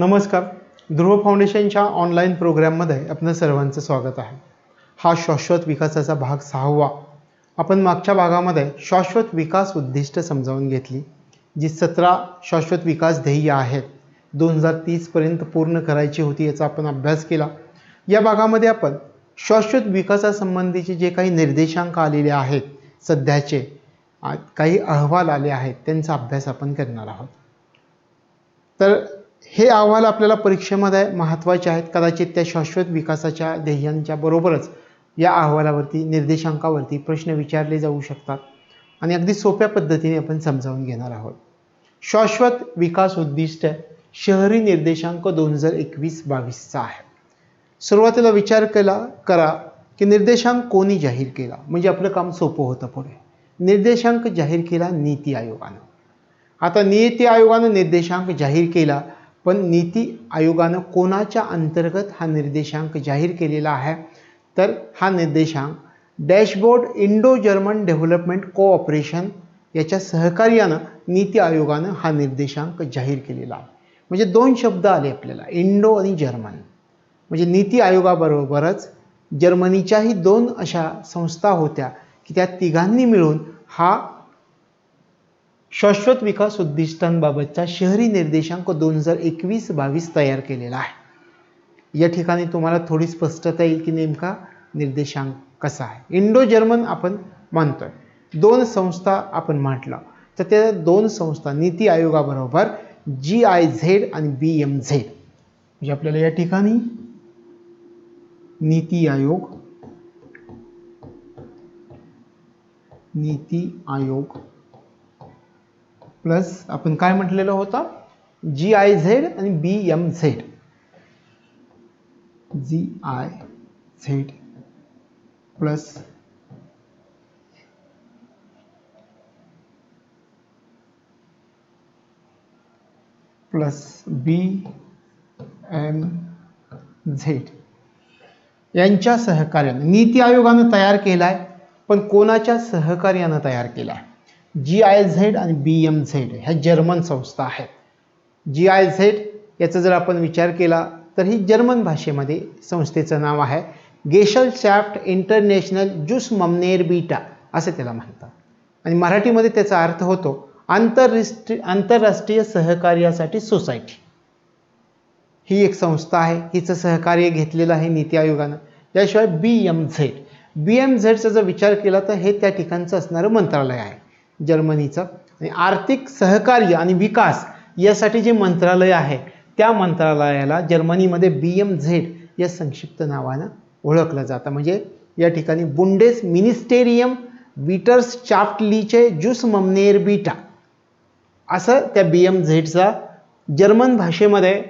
नमस्कार. ध्रुव फाउंडेशनच्या ऑनलाईन प्रोग्राममध्ये आपलं सर्वांचं स्वागत आहे. हा शाश्वत विकासाचा भाग 6वा. आपण मागच्या भागामध्ये शाश्वत विकास उद्दिष्ट समजावून घेतली, जी 17 शाश्वत विकास ध्येय आहेत 2030 पर्यंत पूर्ण करायची होती, याचा आपण अभ्यास केला. या भागामध्ये आपण शाश्वत विकासासंबंधीचे जे काही निर्देशांक आलेले आहेत, सध्याचे काही अहवाल आले आहेत, त्यांचा अभ्यास आपण करणार आहोत. तर हे अहवाल आपल्याला परीक्षेमध्ये महत्त्वाचे आहेत. कदाचित त्या शाश्वत विकासाच्या ध्येयांच्या बरोबरच या अहवालावरती निर्देशांकावरती प्रश्न विचारले जाऊ शकतात आणि अगदी सोप्या पद्धतीने आपण समजावून घेणार आहोत. शाश्वत विकास उद्दिष्ट शहरी निर्देशांक 2021-22 आहे. सुरुवातीला विचार करा की निर्देशांक कोणी जाहीर केला, म्हणजे आपलं काम सोपं होतं. पुढे निर्देशांक जाहीर केला नीती आयोगानं. आता नीती आयोगानं निर्देशांक जाहीर केला, पण नीती आयोगानं कोणाच्या अंतर्गत हा निर्देशांक जाहीर केलेला आहे, तर हा निर्देशांक dashboard Indo German development cooperation याच्या सहकार्यानं नीती आयोगानं हा निर्देशांक जाहीर केलेला आहे. म्हणजे दोन शब्द आले आपल्याला, इंडो आणि जर्मन. म्हणजे नीती आयोगाबरोबरच जर्मनीच्याही दोन अशा संस्था होत्या की त्या तिघांनी मिळून हा शाश्वत विकास उद्दिष्टांबाबतचा शहरी निर्देशांक 2021-22 तयार केलेला आहे. या ठिकाणी तुम्हाला थोडी स्पष्टता येईल की नेमका निर्देशांक कसा आहे. इंडो जर्मन आपण मानतोय, दोन संस्था आपण म्हटलं, तर त्या दोन संस्था नीती आयोगाबरोबर GIZ आणि BMZ. म्हणजे आपल्याला या ठिकाणी नीती आयोग प्लस आपण काय म्हटलेलं होतं, GIZ आणि BMZ. GIZ प्लस BMZ यांच्या सहकार्याने नीती आयोगानं तयार केलाय, पण कोणाच्या सहकार्यानं तयार केलाय? GIZ आणि BMZ ह्या जर्मन संस्था आहेत. GIZ याचा जर आपण विचार केला तर ही जर्मन भाषेमध्ये संस्थेचं नाव आहे. गेशलशाफ्ट इंटरनॅशनल जुस ममनेर बीटा असं त्याला म्हणतात आणि मराठीमध्ये त्याचा अर्थ होतो आंतरराष्ट्रीय सहकार्यासाठी सोसायटी. ही एक संस्था आहे, हिचं सहकार्य घेतलेलं आहे नीती आयोगानं. याशिवाय BMZचा जर विचार केला तर हे त्या ठिकाणचं असणारं मंत्रालय आहे जर्मनीचं, आणि आर्थिक सहकार्य आणि विकास यासाठी जे मंत्रालय आहे त्या मंत्रालयाला जर्मनीमध्ये BMZ या संक्षिप्त नावानं ओळखलं जातं. म्हणजे या ठिकाणी बुंडेस मिनिस्टेरियम विटर्सचाफ्टलीचे जुस ममनेर बीटा असं त्या BMZचा जर्मन भाषेमध्ये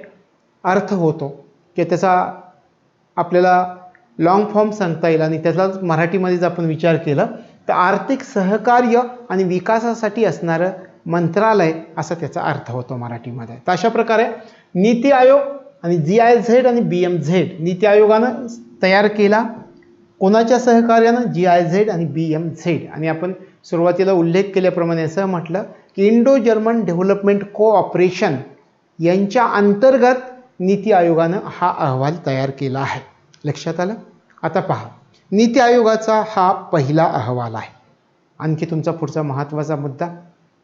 अर्थ होतो, की त्याचा आपल्याला लॉंग फॉर्म सांगता येईल आणि त्याचा मराठीमध्ये जर आपण विचार केला तर आर्थिक सहकार्य आणि विकासासाठी असणारं मंत्रालय असा त्याचा अर्थ होतो मराठीमध्ये. तर अशा प्रकारे नीती आयोग आणि GIZ आणि BMZ नीती आयोगानं तयार केला, कोणाच्या सहकार्यानं? GIZ आणि BMZ. आणि आपण सुरुवातीला उल्लेख केल्याप्रमाणे असं म्हटलं की इंडो जर्मन डेव्हलपमेंट कोऑपरेशन यांच्या अंतर्गत नीती आयोगानं हा अहवाल तयार केला आहे. लक्षात आलं? आता पहा, नीती आयोगाचा हा पहिला अहवाल आहे. आणखी तुमचा पुढचा महत्त्वाचा मुद्दा,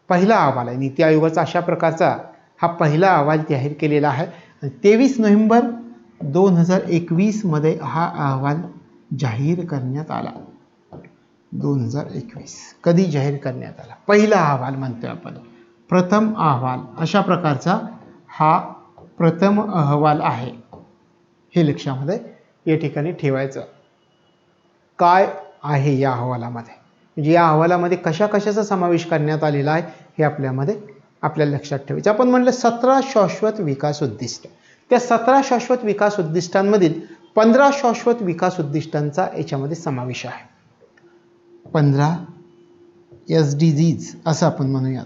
पहिला अहवाल आहे नीती आयोगाचा. अशा प्रकारचा हा पहिला अहवाल जाहीर केलेला आहे. 23 नोव्हेंबर 2021 मध्ये हा अहवाल जाहीर करण्यात आला. 2021 कधी जाहीर करण्यात आला? पहिला अहवाल म्हणतोय आपण, प्रथम अहवाल. अशा प्रकारचा हा प्रथम अहवाल आहे, हे लक्षामध्ये या ठिकाणी ठेवायचं. काय आहे या अहवालामध्ये, म्हणजे या अहवालामध्ये कशा कशाचा समावेश करण्यात आलेला आहे हे आपल्याला लक्षात ठेवायचं. आपण म्हणलं 17 शाश्वत विकास उद्दिष्ट. त्या 17 शाश्वत विकास उद्दिष्टांमधील 15 शाश्वत विकास उद्दिष्टांचा याच्यामध्ये समावेश आहे. 15 SDGs असं आपण म्हणूयात,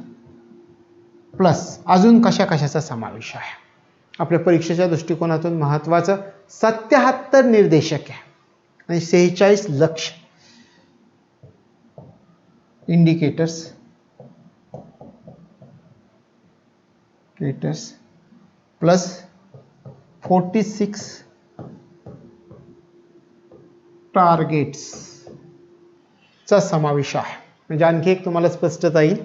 प्लस अजून कशा कशाचा समावेश आहे. आपल्या परीक्षेच्या दृष्टिकोनातून महत्त्वाचं 77 निर्देशक आहे आणि 46 लक्ष्य इंडिकेटर्स प्लस 46 टार्गेट्सचा समावेश आहे. म्हणजे आणखी एक तुम्हाला स्पष्टता येईल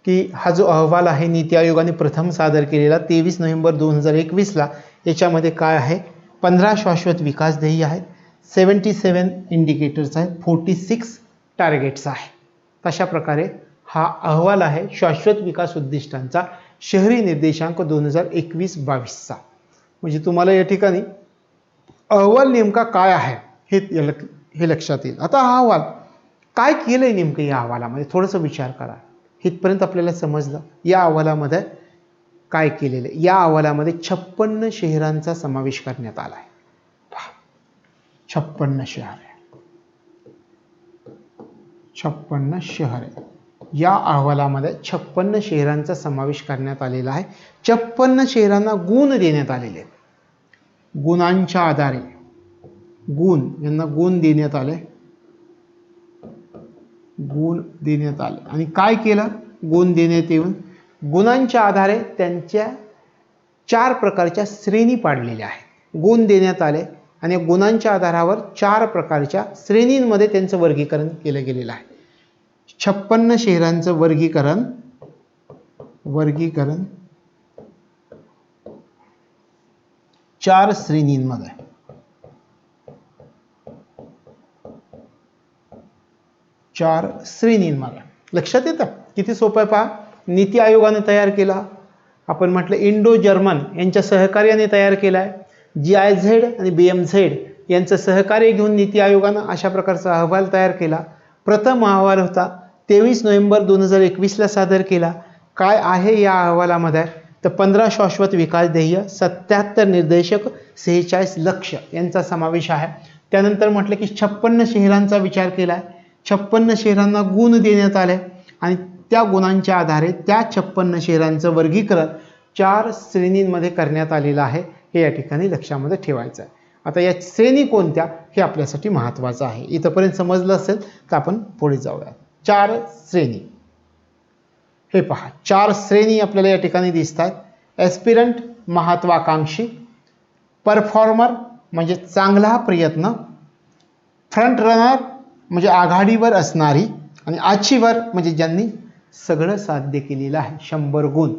की हा जो अहवाल आहे नीती आयोगाने प्रथम सादर केलेला 23 नोव्हेंबर 2021ला, याच्यामध्ये काय आहे, 15 शाश्वत विकास ध्येय आहेत, 77 इंडिकेटर्स आहेत, 46 टार्गेट्स आहे. तशा प्रकारे हा अहवाल आहे शाश्वत विकास उद्दिष्टांचा शहरी निर्देशांक 2021-22चा. म्हणजे तुम्हाला या ठिकाणी अहवाल नेमका काय आहे हे लक्षात येईल. आता हा अहवाल काय केलंय नेमकं, या अहवालामध्ये थोडंसं विचार करा. इथपर्यंत आपल्याला समजलं या अहवालामध्ये काय केलेलं आहे. या अहवालामध्ये 56 शहरांचा समावेश करण्यात आला आहे. 56 शहरे. या अहवालामध्ये 56 शहरांचा समावेश करण्यात आलेला आहे. 56 शहरांना गुण देण्यात आलेले आहेत. गुणांच्या आधारे यांना गुण देण्यात आले. आणि काय केलं, गुण देण्यात येऊन गुणांच्या आधारे त्यांच्या 4 प्रकारच्या श्रेणी पाडलेल्या आहेत. गुण देण्यात आले आणि गुणांच्या आधारावर 4 प्रकारच्या श्रेणींमध्ये त्यांचं वर्गीकरण केलं गेलेलं आहे. 56 शहरांचं वर्गीकरण 4 श्रेणींमध्ये. लक्षात येतं किती सोपं आहे पहा. नीती आयोगाने तयार केला, आपण म्हटलं इंडो जर्मन यांच्या सहकार्याने तयार केला आहे. GIZ आणि BMZ यांचं सहकार्य घेऊन नीती आयोगानं अशा प्रकारचा अहवाल तयार केला. प्रथम अहवाल होता 23 नोव्हेंबर 2021ला सादर केला. काय आहे या अहवालामध्ये, तर 15 शाश्वत विकास ध्येय, 77 निर्देशक, 46 लक्ष्य यांचा समावेश आहे. त्यानंतर म्हटलं की 56 शहरांचा विचार केला. 56 शहरांना गुण देण्यात आले आणि त्या गुणांच्या आधारे त्या 56 शहरांचं वर्गीकरण 4 श्रेणींमध्ये करण्यात आलेलं आहे. हे या ठिकाणी लक्षामध्ये ठेवायचं आहे. आता या श्रेणी कोणत्या हे आपल्यासाठी महत्त्वाचं आहे. इथपर्यंत समजलं असेल तर आपण पुढे जाऊया. 4 श्रेणी हे पहा. 4 श्रेणी आपल्याला या ठिकाणी दिसतात. एस्पिरंट महत्वाकांक्षी, परफॉर्मर म्हणजे चांगला प्रयत्न, फ्रंट रनर म्हणजे आघाडीवर असणारी, आणि अचिव्हर म्हणजे ज्यांनी सगळं साध्य केलेलं आहे, 100 गुण.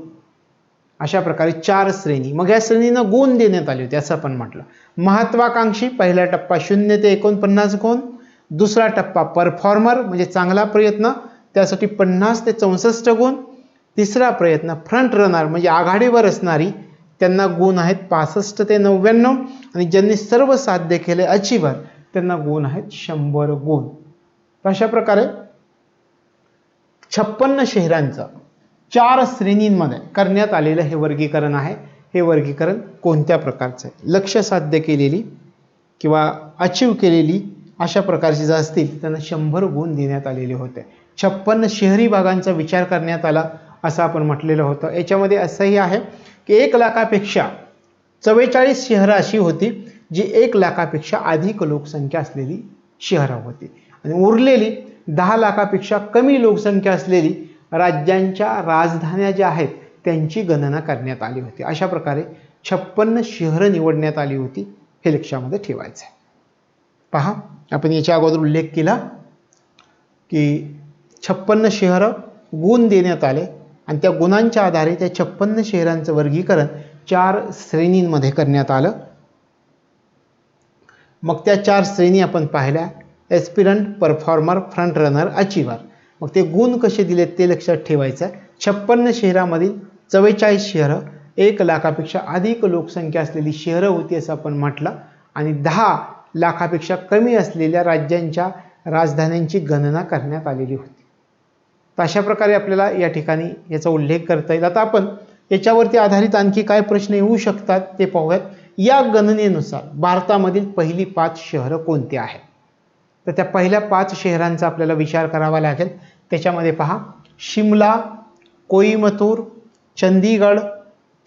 अशा प्रकारे 4 श्रेणी. मग या श्रेणींना गुण देण्यात आले होते असं आपण म्हटलं. महत्वाकांक्षी पहिला टप्पा 0 ते 49 गुण. दुसरा टप्पा परफॉर्मर म्हणजे चांगला प्रयत्न, त्यासाठी 50 ते 64 गुण. तिसरा प्रयत्न फ्रंट रनर म्हणजे आघाडीवर असणारी, त्यांना गुण आहेत 65 ते 99, आणि ज्यांनी सर्व साध्य केले अचिव्हर त्यांना गुण आहेत 100 गुण. अशा प्रकारे 56 शहरांचं 4 श्रेणींमध्ये करण्यात आलेलं हे वर्गीकरण आहे. हे वर्गीकरण कोणत्या प्रकारचं आहे, लक्ष्य साध्य केलेली किंवा अचीव केलेली अशा प्रकारची जर असतील त्यांना 100 गुण देण्यात आलेले होते. 56 शहरी भागांचा विचार करण्यात आला असं आपण म्हटलेलं होतं. याच्यामध्ये असंही आहे की 1 लाखापेक्षा 44 शहरं अशी होती जी 1 लाखापेक्षा अधिक लोकसंख्या असलेली शहरं होती, आणि उरलेली 10 लाखापेक्षा कमी लोकसंख्या असलेली राज्यांच्या राजधान्या ज्या आहेत त्यांची गणना करण्यात आली होती. अशा प्रकारे 56 शहरं निवडण्यात आली होती. हे लक्षामध्ये ठेवायचं आहे. पहा, आपण याच्या अगोदर उल्लेख केला की 56 शहरं गुण देण्यात आले आणि त्या गुणांच्या आधारे त्या 56 शहरांचं वर्गीकरण 4 श्रेणींमध्ये करण्यात आलं. मग त्या 4 श्रेणी आपण पाहिल्या. एस्पिरंट, परफॉर्मर, फ्रंट रनर, अचिव्हर. मग ते गुण कसे दिलेत ते लक्षात ठेवायचं. 56 शहरामधील 44 शहरं 1 लाखापेक्षा अधिक लोकसंख्या असलेली शहरं होती असं आपण म्हटलं, आणि 10 लाखापेक्षा कमी असलेल्या राज्यांच्या राजधान्यांची गणना करण्यात आलेली होती. तर अशा प्रकारे आपल्याला या ठिकाणी याचा उल्लेख करता येईल. आता आपण याच्यावरती आधारित आणखी काय प्रश्न येऊ शकतात ते पाहूयात. या गणनेनुसार भारतामधील पहिली 5 शहरं कोणती आहेत, तर त्या पहिल्या 5 शहरांचा आपल्याला विचार करावा लागेल. त्याच्यामध्ये पहा, शिमला, कोईमतूर, चंदीगड,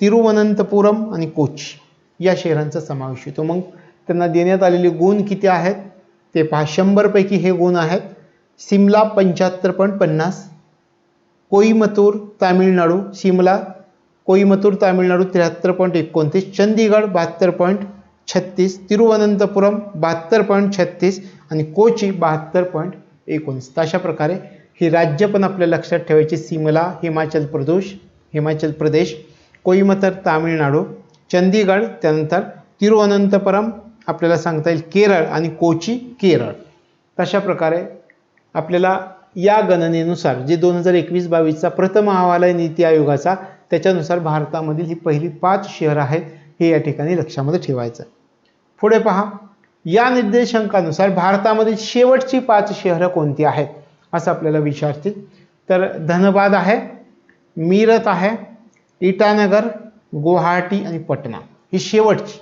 तिरुवनंतपुरम आणि कोची या शहरांचा समावेश होतो. मग त्यांना देण्यात आलेले गुण किती आहेत ते पहा. 100 पैकी हे गुण आहेत. शिमला 75.50, कोईमतूर तामिळनाडू, शिमला कोईमतूर तामिळनाडू 73.29, चंदीगड 72.36, तिरुवनंतपुरम 72.36 आणि कोची 72.19. अशा प्रकारे ही राज्य पण आपल्याला लक्षात ठेवायची. सिमला हिमाचल प्रदेश, कोईमतूर तामिळनाडू, चंदीगड, त्यानंतर तिरुवनंतपुरम आपल्याला सांगता येईल केरळ आणि कोची केरळ. तशा प्रकारे आपल्याला या गणनेनुसार जे 2021-22चा प्रथम अहवाल आहे नीती आयोगाचा, त्याच्यानुसार भारतामधील ही पहिली 5 शहर आहेत हे या ठिकाणी लक्षामध्ये ठेवायचं. पुढे पहा, या निर्देशांकानुसार भारतामधील शेवटची 5 शहरं कोणती आहेत असं आपल्याला विचारतील. तर धनबाद आहे, मीरत आहे, इटानगर, गुवाहाटी आणि पटना. ही शेवटची,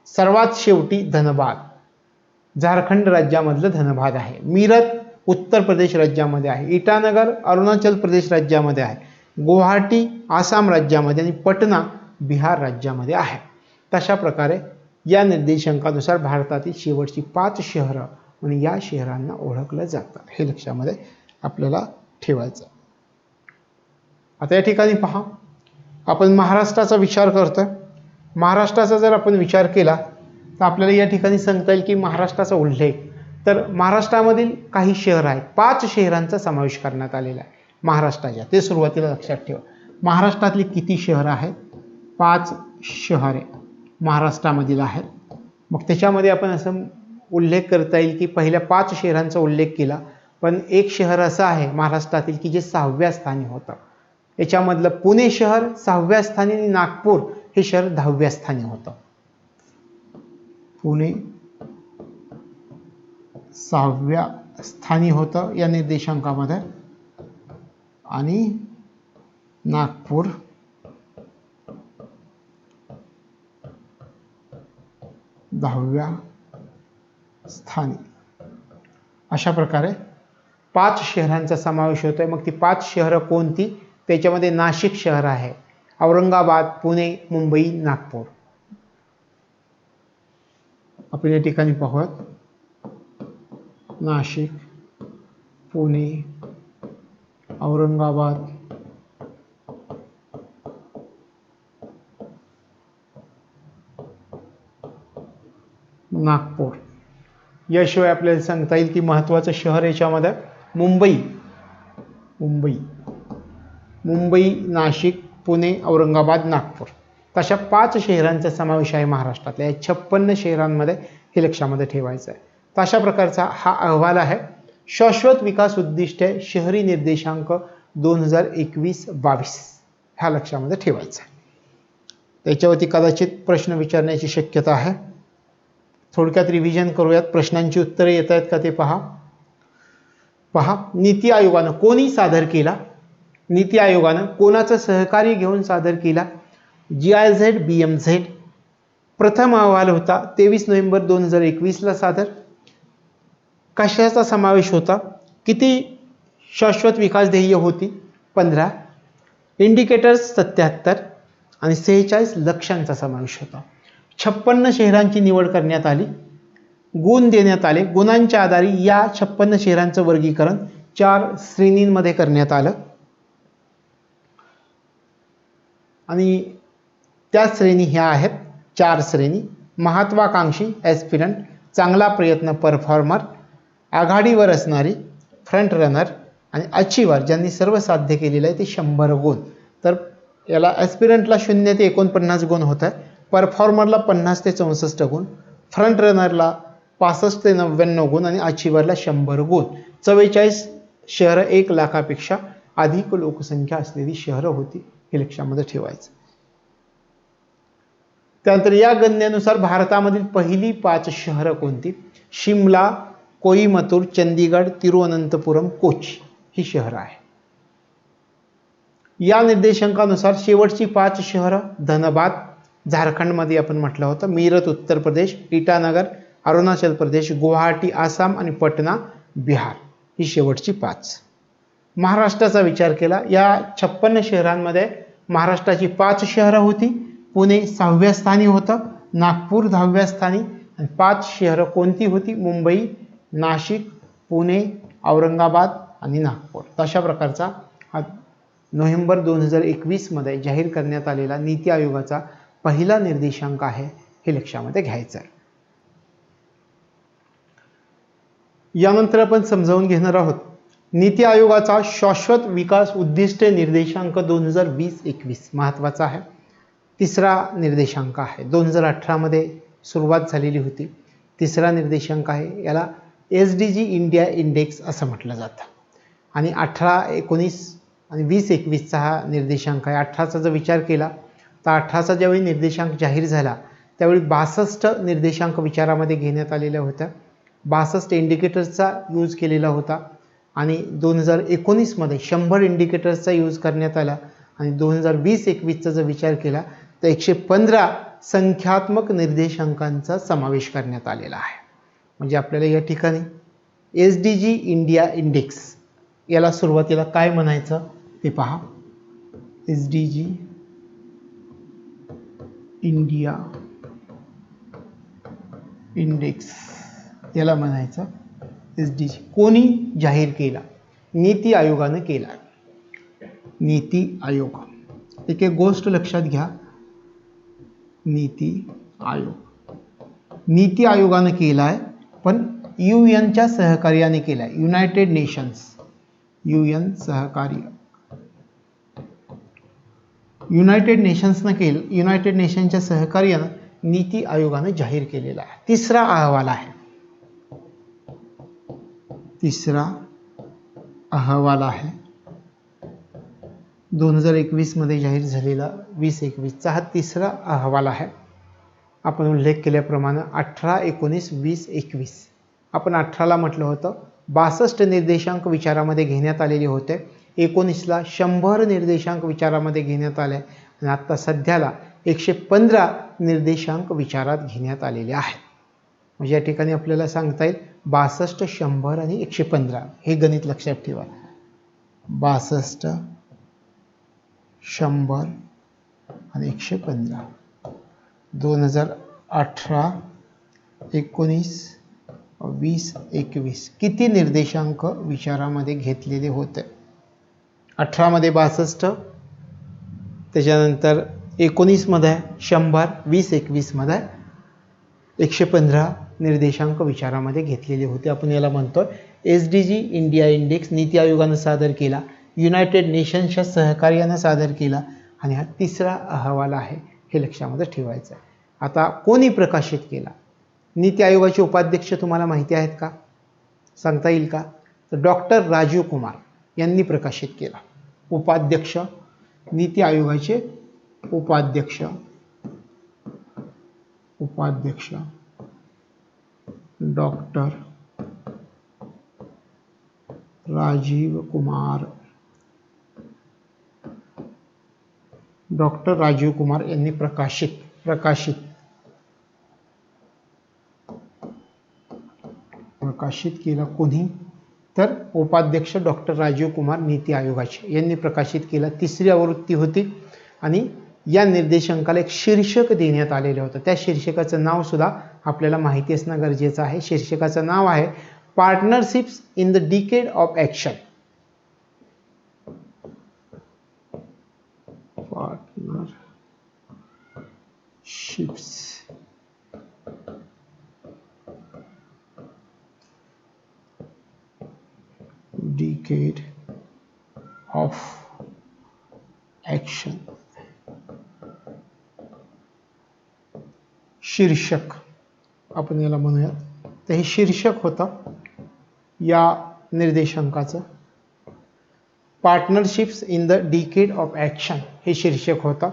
सर्वात शेवटी धनबाद झारखंड राज्यामधलं धनबाद आहे. मीरत उत्तर प्रदेश राज्यामध्ये आहे, इटानगर अरुणाचल प्रदेश राज्यामध्ये आहे, गुवाहाटी आसाम राज्यामध्ये आणि पटना बिहार राज्यामध्ये आहे. तशा प्रकारे या निर्देशांकानुसार भारतातील शेवटची 5 शहरं आणि या शहरांना ओळखलं जातं, हे लक्षामध्ये आपल्याला ठेवायचं. आता या ठिकाणी पहा, आपण महाराष्ट्राचा विचार करतोय. महाराष्ट्राचा जर आपण विचार केला तर आपल्याला या ठिकाणी सांगता येईल की महाराष्ट्राचा उल्लेख, तर महाराष्ट्रामधील काही शहर आहेत, 5 शहरांचा समावेश करण्यात आलेला आहे महाराष्ट्राच्या. ते सुरुवातीला लक्षात ठेवा. महाराष्ट्रातली किती शहरं आहेत? 5 शहरे महाराष्ट्रामधील आहेत. मग त्याच्यामध्ये आपण असं उल्लेख करता येईल की पहिल्या 5 शहरांचा उल्लेख केला, पण एक शहर असं आहे महाराष्ट्रातील की जे 6व्या स्थानी होतं. याच्यामधलं पुणे शहर 6व्या स्थानी आणि नागपूर हे शहर 10व्या स्थानी होतं. पुणे 6व्या स्थानी होतं या निर्देशांकामध्ये आणि नागपूर 10व्या स्थानी. अशा प्रकारे 5 शहरांचा समावेश होतोय. मग ती 5 शहरं कोणती? त्याच्यामध्ये नाशिक शहर आहे, औरंगाबाद, पुणे, मुंबई, नागपूर. आपण या ठिकाणी पाहूयात. नाशिक, पुणे, औरंगाबाद, नागपूर. याशिवाय आपल्याला सांगता येईल की महत्त्वाचं शहर याच्यामध्ये मुंबई, नाशिक, पुणे, औरंगाबाद, नागपूर. तशा 5 शहरांचा समावेश आहे महाराष्ट्रातल्या. 56 शहरांमध्ये हे लक्षामध्ये ठेवायचं आहे. तशा प्रकारचा हा अहवाल आहे शाश्वत विकास उद्दिष्टे शहरी निर्देशांक 2021-22. हा लक्षामध्ये ठेवायचा आहे. त्याच्यावरती कदाचित प्रश्न विचारण्याची शक्यता आहे. थोडक्यात रिव्हिजन करूयात. प्रश्नांची उत्तरे येत आहेत का ते पहा. नीती आयोगानं कोणी सादर केला? नीती आयोगानं कोणाचं सहकार्य घेऊन सादर केला? GIZ BMZ. प्रथम अहवाल होता 23 नोव्हेंबर 2021 सादर. कशाचा समावेश होता? किती शाश्वत विकास ध्येय होती? 15. इंडिकेटर्स 77 आणि 46 लक्ष्यांचा समावेश होता. 56 शहरांची निवड करण्यात आली, गुण देण्यात आले. गुणांच्या आधारे या 56 शहरांचं वर्गीकरण 4 श्रेणींमध्ये करण्यात आलं आणि त्या श्रेणी ह्या आहेत 4 श्रेणी. महत्वाकांक्षी ॲस्पिरंट, चांगला प्रयत्न परफॉर्मर, आघाडीवर असणारी फ्रंट रनर आणि अचिव्हर ज्यांनी सर्व साध्य केलेलं आहे ते 100 गुण. तर याला ॲस्पिरंटला 0 ते 49 गुण होत आहे, परफॉर्मरला 50 ते 64 गुण, फ्रंट रनरला 65 ते 99 गुण आणि अचिव्हरला 100 गुण. 44 शहरं 1 लाखापेक्षा अधिक लोकसंख्या असलेली शहरं होती, हे लक्षामध्ये ठेवायचं. त्यानंतर या गणनेनुसार भारतामधील पहिली 5 शहरं कोणती? शिमला, कोईमतूर, चंदीगड, तिरुवनंतपुरम, कोची ही शहरं आहे. या निर्देशांकानुसार शेवटची 5 शहरं धनबाद झारखंडमध्ये आपण म्हटलं होतं, मीरत उत्तर प्रदेश, इटानगर अरुणाचल प्रदेश, गुवाहाटी आसाम आणि पटना बिहार ही शेवटची 5. महाराष्ट्राचा विचार केला, या 56 शहरांमध्ये महाराष्ट्राची 5 शहरं होती. पुणे 6व्या स्थानी होतं, नागपूर 10व्या स्थानी आणि 5 शहरं कोणती होती? मुंबई, नाशिक, पुणे, औरंगाबाद आणि नागपूर. अशा प्रकारचा हा नोव्हेंबर 2021 मध्ये जाहीर करण्यात आलेला नीती आयोगाचा पहिला निर्देशांक आहे, हे लक्षामध्ये घ्यायचं आहे. यानंतर आपण समजावून घेणार आहोत नीती आयोगाचा शाश्वत विकास उद्दिष्ट निर्देशांक 2020-21 महत्वाचा आहे. तिसरा निर्देशांक आहे. 2018 मध्ये सुरुवात झालेली होती. तिसरा निर्देशांक आहे. याला SDG इंडिया इंडेक्स असं म्हटलं जातं. आणि 18, 19 आणि 20-21 हा निर्देशांक आहे. 18चा जर विचार केला तर 18चा ज्यावेळी निर्देशांक जाहीर झाला त्यावेळी 62 निर्देशांक विचारामध्ये घेण्यात आलेल्या होत्या. 62 इंडिकेटर्सचा यूज केलेला होता आणि 2019 मध्ये 100 इंडिकेटर्सचा यूज करण्यात आला आणि 2020-21चा जर विचार केला तर 115 संख्यात्मक निर्देशांकांचा समावेश करण्यात आलेला आहे. म्हणजे आपल्याला या ठिकाणी SDG इंडिया इंडेक्स याला सुरुवातीला काय म्हणायचं ते पहा. SDG इंडिया इंडेक्स याला म्हणायचं SDG. कोणी जाहीर केला? नीती आयोगाने केला. नीती आयोग. एक एक गोष्ट लक्षात घ्या. नीती आयोग, नीती आयोगाने केलाय पण UN सहकार्याने केलाय. युनायटेड नेशन्स, UN सहकार्य, युनायटेड नेशन्सने केलं. युनायटेड नेशनच्या सहकार्याने नीती आयोगाने जाहीर केलेला आहे. तिसरा अहवाल आहे. तिसरा अहवाल आहे 2021 मध्ये जाहीर झालेला 20-21चा हा तिसरा अहवाल आहे. आपण उल्लेख केल्याप्रमाणे 18, 19, 20-21 आपण 18ला म्हटलं होतं 62 निर्देशांक विचारामध्ये घेण्यात आलेले होते. 19ला 100 निर्देशांक विचारामध्ये घेण्यात आले आणि आता सध्याला 115 निर्देशांक विचारात घेण्यात आलेले आहेत. म्हणजे या ठिकाणी आपल्याला सांगता येईल 62, 100 आणि 115 हे गणित लक्षात ठेवा. 62, 100 आणि 115. 2018, 19, 20-21 किती निर्देशांक विचारामध्ये घेतलेले होते? 18 मध्ये 62, त्याच्यानंतर 19 मध्ये 100, 20-21 मध्ये 115 निर्देशांक विचारामध्ये घेतलेले होते. आपण याला म्हणतो SDG इंडिया इंडेक्स. नीती आयोगाने सादर केला, युनायटेड नेशन्सच्या सहकार्याने सादर केला आणि हा तिसरा अहवाल आहे, हे लक्षामध्ये ठेवायचं आहे. आता कोणी प्रकाशित केला? नीती आयोगाचे उपाध्यक्ष तुम्हाला माहिती आहेत का? सांगता येईल का? तर डॉक्टर राजीव कुमार यांनी प्रकाशित केला. उपाध्यक्ष, नीती आयोगाचे उपाध्यक्ष डॉक्टर राजीव कुमार. डॉक्टर राजीव कुमार यांनी प्रकाशित केला. कोणी? तर उपाध्यक्ष डॉक्टर राजीव कुमार नीती आयोगाचे यांनी प्रकाशित केला. तिसरी आवृत्ती होती आणि या निर्देशांकाला एक शीर्षक देण्यात आलेलं होतं. त्या शीर्षकाचं नाव सुद्धा आपल्याला माहिती असणं गरजेचं आहे. शीर्षकाचं नाव आहे partnerships in the decade of action. Partnerships decade of action. शीर्षक आपण याला म्हणूया. तर हे शीर्षक होतं या निर्देशांकाचं. Partnerships in the decade of action हे शीर्षक होतं.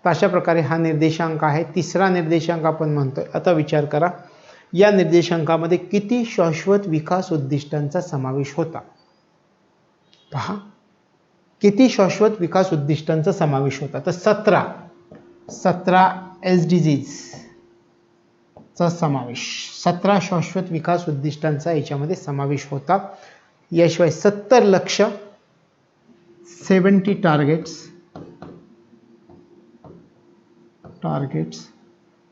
तर अशा प्रकारे हा निर्देशांक आहे. तिसरा निर्देशांक आपण म्हणतोय. आता विचार करा या निर्देशांकामध्ये किती शाश्वत विकास उद्दिष्टांचा समावेश होता? पहा किती शाश्वत विकास उद्दिष्टांचा समावेश होता. तर 17 SDGs चा समावेश, 17 शाश्वत विकास उद्दिष्टांचा याच्यामध्ये समावेश होता. याशिवाय 70 लक्ष्य, 70 टार्गेट्स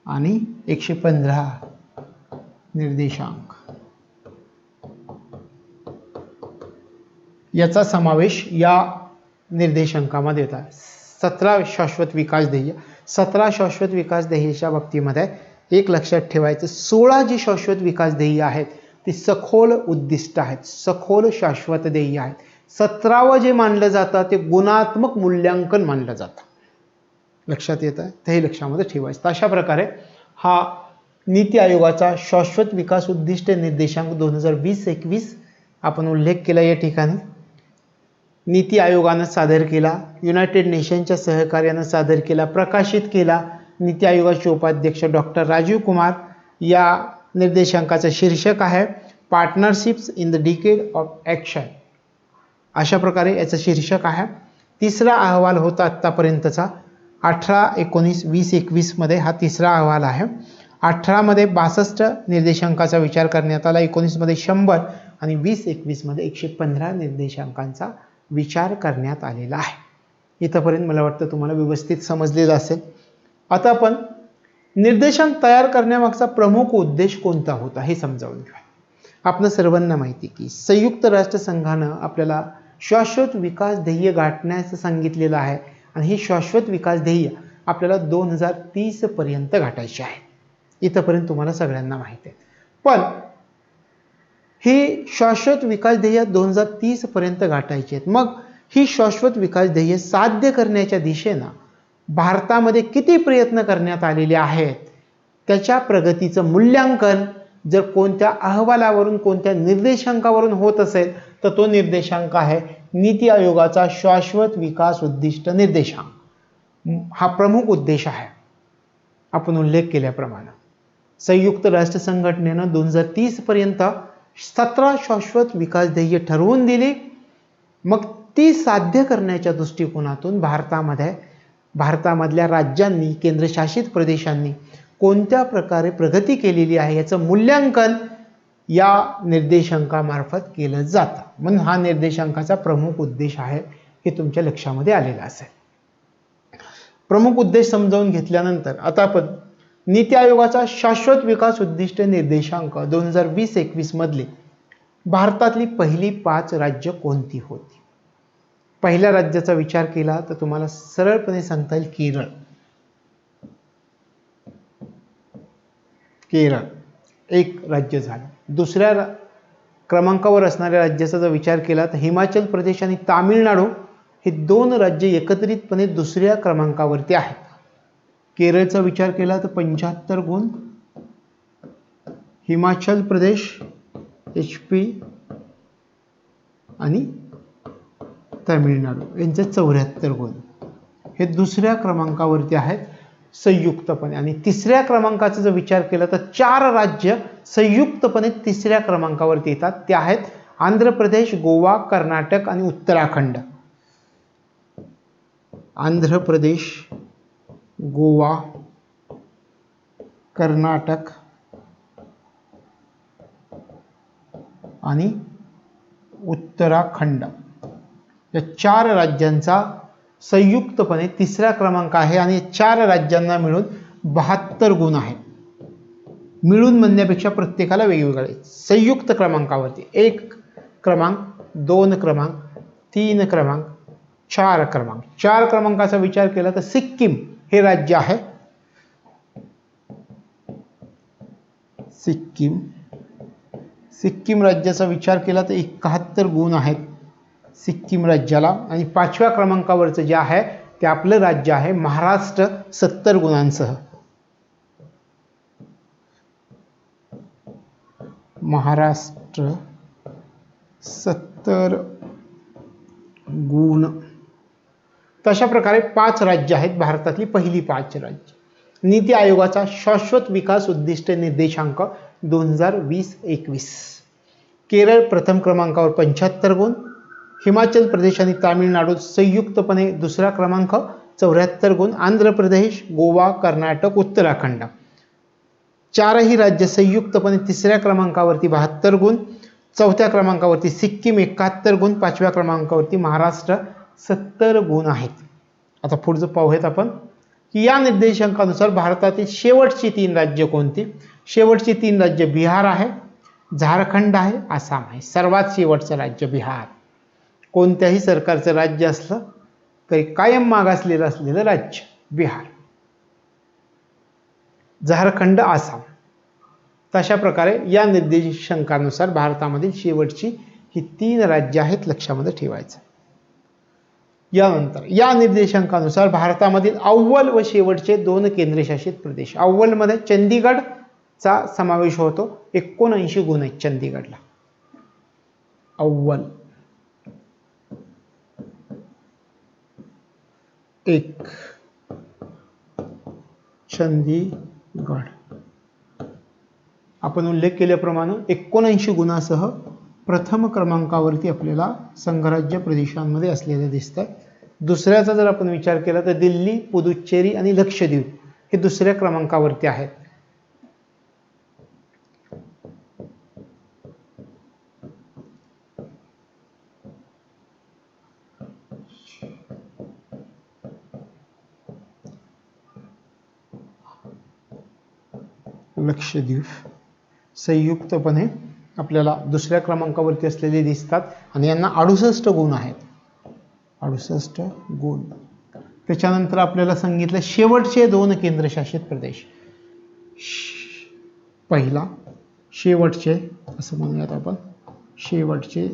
आणि 115 निर्देशांक याचा समावेश या निर्देशांकामध्ये होता. 17 शाश्वत विकास ध्येय. 17 शाश्वत विकास ध्येयाच्या बाबतीमध्ये एक लक्षात ठेवायचं, 16 जी शाश्वत विकास ध्येय आहेत ती सखोल उद्दिष्ट आहेत, सखोल शाश्वत ध्येय आहेत. 17वं जे मानलं जातं ते गुणात्मक मूल्यांकन मानलं जातं. लक्षात येतं, तेही लक्षामध्ये ठेवायचं. तर अशा प्रकारे हा नीती आयोगाचा शाश्वत विकास उद्दिष्ट निर्देशांक 2020-21 आपण उल्लेख केला या ठिकाणी. नीती आयोगानं सादर केला, युनायटेड नेशनच्या सहकार्यानं सादर केला, प्रकाशित केला. नीती आयोगाचे उपाध्यक्ष डॉक्टर राजीव कुमार. या निर्देशांकाचं शीर्षक आहे partnerships in the decade of action. अशा प्रकारे याचं शीर्षक आहे. तिसरा अहवाल होता आत्तापर्यंतचा 18-19-20-21 मध्ये हा तिसरा अहवाल आहे. 18 मध्ये 62 निर्देशांकाचा विचार करण्यात आला, 19 मध्ये 100 आणि 20-21 मध्ये 115 निर्देशांकांचा विचार करण्यात आलेला आहे. इथपर्यंत मला वाटतं तुम्हाला व्यवस्थित समजलेलं असेल. आता आपण निर्देशांक तयार करण्यामागचा प्रमुख उद्देश कोणता होता हे समजावून घेऊया. आपल्या सर्वांना माहिती की संयुक्त राष्ट्र संघानं आपल्याला शाश्वत विकास ध्येय गाठण्याचं सांगितलेलं आहे आणि ही शाश्वत विकास ध्येय आपल्याला 2030 पर्यंत गाठायची आहे. इथपर्यंत तुम्हाला सगळ्यांना माहिती आहे. पण ही शाश्वत विकास ध्येय 2030 पर्यंत गाठायची आहेत. मग ही शाश्वत विकास ध्येय साध्य करण्याच्या दिशेनं भारतामध्ये किती प्रयत्न करण्यात आलेले आहेत, त्याच्या प्रगतीचं मूल्यांकन जर कोणत्या अहवालावरून कोणत्या निर्देशांकावरून होत असेल तर तो निर्देशांक आहे नीती आयोगाचा शाश्वत विकास उद्दिष्ट निर्देशांक. हा प्रमुख उद्देश आहे. आपण उल्लेख केल्याप्रमाणे संयुक्त राष्ट्र संघटनेनं 2030 पर्यंत 17 शाश्वत विकास ध्येय ठरवून दिली. मग ती साध्य करण्याच्या दृष्टिकोनातून भारतामधल्या राज्यांनी, केंद्रशासित प्रदेशांनी कोणत्या प्रकारे प्रगती केलेली आहे याचं मूल्यांकन या निर्देशांकामार्फत केलं जातं. म्हणून हा निर्देशांकाचा प्रमुख उद्देश आहे हे तुमच्या लक्षामध्ये आलेलं असेल. प्रमुख उद्देश समजावून घेतल्यानंतर आता आपण नीती आयोगाचा शाश्वत विकास उद्दिष्ट निर्देशांक 2020-21 मधली भारतातली पहिली 5 राज्य कोणती होती. पहिल्या राज्याचा विचार केला तर तुम्हाला सरळपणे सांगता येईल केरळ. केरळ एक राज्य झालं. दुसऱ्या क्रमांकावर असणाऱ्या राज्याचा जर विचार केला तर हिमाचल प्रदेश आणि तामिळनाडू हे 2 राज्य एकत्रितपणे दुसऱ्या क्रमांकावरती आहेत. केरळचा विचार केला तर 75 गुण, हिमाचल प्रदेश HP आणि तामिळनाडू यांचे 74 गुण हे दुसऱ्या क्रमांकावरती आहेत संयुक्तपणे. आणि तिसऱ्या क्रमांकाचा जर विचार केला तर 4 राज्य संयुक्तपणे तिसऱ्या क्रमांकावरती येतात. ते आहेत आंध्र प्रदेश, गोवा, कर्नाटक आणि उत्तराखंड. आंध्र प्रदेश, गोवा, कर्नाटक आणि उत्तराखंड या 4 राज्यांचा संयुक्तपणे तिसरा क्रमांक आहे आणि 4 राज्यांना मिळून 72 गुण आहेत. मिळून म्हणण्यापेक्षा प्रत्येकाला वेगवेगळे संयुक्त क्रमांकावरती 1 क्रमांक, 2 क्रमांक, 3 क्रमांक, 4 क्रमांक. 4 क्रमांकाचा विचार केला तर सिक्कीम हे राज्य आहे. सिक्कीम राज्याचा विचार केला तर 71 गुण आहेत सिक्कीम राज्याला. आणि 5व्या क्रमांकावरचं जे आहे ते आपलं राज्य आहे महाराष्ट्र 70 गुणांसह. महाराष्ट्र 70 गुण. तशा प्रकारे 5 राज्य आहेत भारतातली पहिली 5 राज्य. नीती आयोगाचा शाश्वत विकास उद्दिष्ट निर्देशांक 2020-21. केरळ प्रथम क्रमांकावर 75 गुण, हिमाचल प्रदेश आणि तामिळनाडू संयुक्तपणे दुसरा क्रमांक 74 गुण, आंध्र प्रदेश, गोवा, कर्नाटक, उत्तराखंड 4ही राज्य संयुक्तपणे तिसऱ्या क्रमांकावरती 72 गुण, 4थ्या क्रमांकावरती सिक्कीम 71 गुण, 5व्या क्रमांकावरती महाराष्ट्र 70 गुण आहेत. आता पुढचं पाहूयात आपण की या निर्देशांकानुसार भारतातील शेवटची 3 राज्य कोणती. शेवटची 3 राज्य बिहार आहे, झारखंड आहे, आसाम आहे. सर्वात शेवटचं राज्य बिहार. कोणत्याही सरकारचं राज्य असलं कायम मागासलेलं असलेलं राज्य बिहार, झारखंड, आसाम. तशा प्रकारे या निर्देशांकानुसार भारतामधील शेवटची ही 3 राज्य आहेत, लक्षामध्ये ठेवायचं. यानंतर या निर्देशांकानुसार भारतामधील अव्वल व शेवटचे 2 केंद्रशासित प्रदेश. अव्वल मध्ये चंदीगडचा समावेश होतो. 79 गुण आहेत चंदीगडला. अव्वल 1 चंदीगड. आपण उल्लेख केल्याप्रमाणे 79 गुणासह प्रथम क्रमांकावरती आपल्याला संघराज्य प्रदेशांमध्ये असलेले दिसतात. दुसऱ्याचा जर आपण विचार केला तर दिल्ली, पुदुच्चेरी आणि लक्षद्वीप हे दुसऱ्या क्रमांकावरती आहेत. लक्षद्वीप संयुक्तपणे आपल्याला दुसऱ्या क्रमांकावरती असलेले दिसतात आणि यांना 68 गुण आहेत. 68 गुण. त्याच्यानंतर आपल्याला सांगितलं शेवटचे 2 केंद्रशासित प्रदेश. पहिला शेवटचे असं म्हणूयात आपण, शेवटचे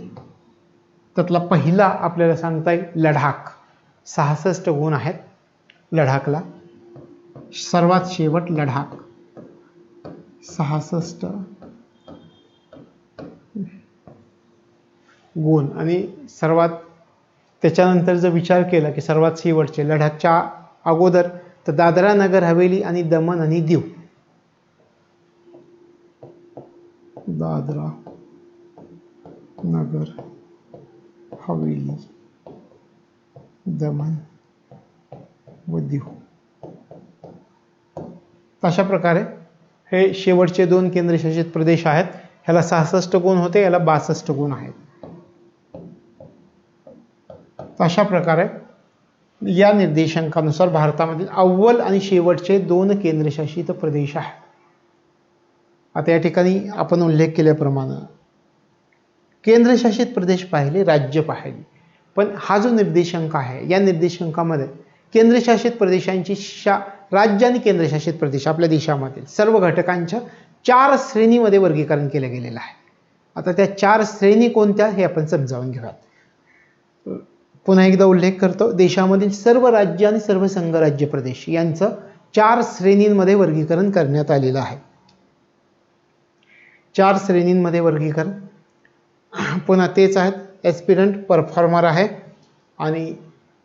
त्यातला पहिला आपल्याला सांगता येईल लडाख. 66 गुण आहेत लडाखला. सर्वात शेवट लडाख 66 गुण. आणि सर्वात त्याच्यानंतर जर विचार केला की सर्वात शेवटचे लडाखच्या अगोदर तर दादरा नगर हवेली आणि दमन आणि दीव. दादरा नगर हवेली, दमन व दीव. अशा प्रकारे हे शेवटचे 2 केंद्रशासित प्रदेश आहेत. ह्याला 66 गुण होते, याला 62 गुण आहेत. अशा प्रकारे या निर्देशांकानुसार भारतामधील अव्वल आणि शेवटचे 2 केंद्रशासित प्रदेश आहेत. आता या ठिकाणी आपण उल्लेख केल्याप्रमाणे केंद्रशासित प्रदेश पाहिले, राज्य पाहिले, पण हा जो निर्देशांक आहे या निर्देशांकामध्ये केंद्रशासित प्रदेशांची राज्य आणि केंद्रशासित प्रदेश आपल्या देशामधील सर्व घटकांच्या 4 श्रेणीमध्ये वर्गीकरण केलं गेलेलं आहे. आता त्या 4 श्रेणी कोणत्या हे आपण समजावून घेऊयात. पुन्हा एकदा उल्लेख करतो, देशामधील सर्व राज्य आणि सर्व संघराज्य प्रदेश यांचं 4 श्रेणींमध्ये वर्गीकरण करण्यात आलेलं आहे. 4 श्रेणींमध्ये वर्गीकरण पुन्हा तेच आहेत. एस्पिरंट, परफॉर्मर आहे आणि